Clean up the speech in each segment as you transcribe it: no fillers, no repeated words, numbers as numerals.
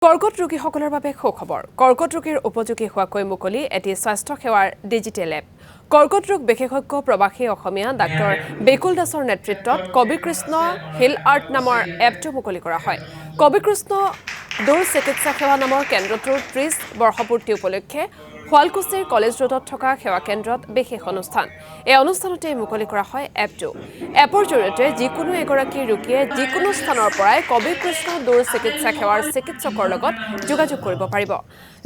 কৰ্কট ৰোগীসকলৰ বাবে সুখবৰ কৰ্কট ৰোগীৰ উপযোগী হোৱাকৈ মুকলি এটি স্বাস্থ্য সেৱাৰ ডিজিটেল এপ কৰ্কট ৰোগ বিশেষজ্ঞ প্ৰবাসী অসমীয়া ডাক্তৰ বেকুল দাসৰ নেতৃত্বত কবিকৃষ্ণ হিল আৰ্ট নামৰ এপটো মুকলি কৰা হয় কবিকৃষ্ণ দূৰ চিকিৎসা সেৱা নামৰ কেন্দ্ৰটোৰ 30 বৰ্ষপূৰ্তি উপলক্ষে শুৱালকুছিৰ কলেজ ৰোডত থকা সেৱা কেন্দ্ৰত বিশেষ অনুষ্ঠান এই অনুষ্ঠানতে মুকলি কৰা হয় এপৰ জৰিয়তে যিকোনো এগৰাকী ৰোগীয়ে যিকোনো স্থানৰ পৰাই কবিকৃষ্ণ দূৰ চিকিৎসা সেৱাৰ চিকিৎসকৰ লগত যোগাযোগ কৰিব পাৰিব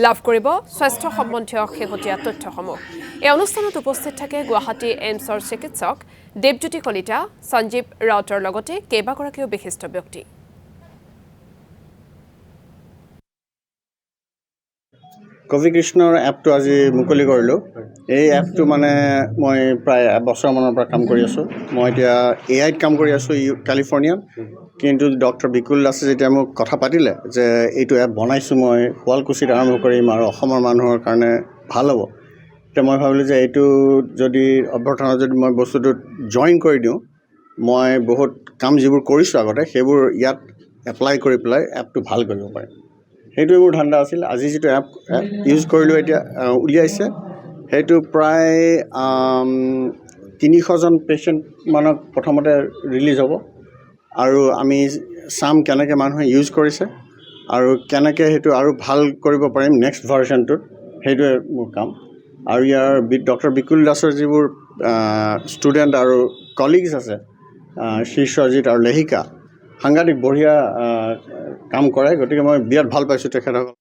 লাভ কৰিব স্বাস্থ্য সম্বন্ধীয় শেহতীয়া তথ্যসমূহ এই অনুষ্ঠানত উপস্থিত থাকে গুৱাহাটী এইমছৰ চিকিৎসক দেৱজ্যোতি কলিতা সঞ্জীৱ ৰাউতৰ লগতে কেইবাগৰাকীও বিশিষ্ট ব্যক্তি কবিকৃষ্ণৰ এপটো আজি মুকলি কৰিলোঁ এই এপটো মানে মই প্ৰায় এবছৰমানৰ পৰা কাম কৰি আছোঁ মই এতিয়া এআইত কাম কৰি আছোঁ কেলিফৰ্ণিয়াত কিন্তু ডক্টৰ বিকুল দাসে যেতিয়া মোক কথা পাতিলে যে এইটো এপ বনাইছোঁ মই শুৱালকুছিত আৰম্ভ কৰিম আৰু অসমৰ মানুহৰ কাৰণে ভাল হ'ব তেতিয়া মই ভাবিলোঁ যে এইটো যদি অভ্যৰ্থনা যদি মই বস্তুটোত জইন কৰি দিওঁ মই বহুত কাম যিবোৰ কৰিছোঁ আগতে সেইবোৰ ইয়াত এপ্লাই কৰি পেলাই এপটো ভাল কৰিব পাৰিম সেইটোৱে মোৰ ধান্দা আছিল আজি যিটো এপ ইউজ কৰিলোঁ এতিয়া উলিয়াইছে সেইটো প্ৰায় 300জন পেচেণ্ট মানক প্ৰথমতে ৰিলিজ হ'ব আৰু আমি চাম কেনেকৈ মানুহে ইউজ কৰিছে আৰু কেনেকৈ সেইটো আৰু ভাল কৰিব পাৰিম নেক্সট ভাৰ্চনটোত সেইটোৱে মোৰ কাম আৰু ইয়াৰ ডক্টৰ বিকুল দাসৰ যিবোৰ ষ্টুডেণ্ট আৰু কলিগছ আছে শীৰ্ষজিৎ আৰু লেহিকা সাংঘাতিক বঢ়িয়া কাম কৰে গতিকে মই বিৰাট ভাল পাইছোঁ তেখেতসকল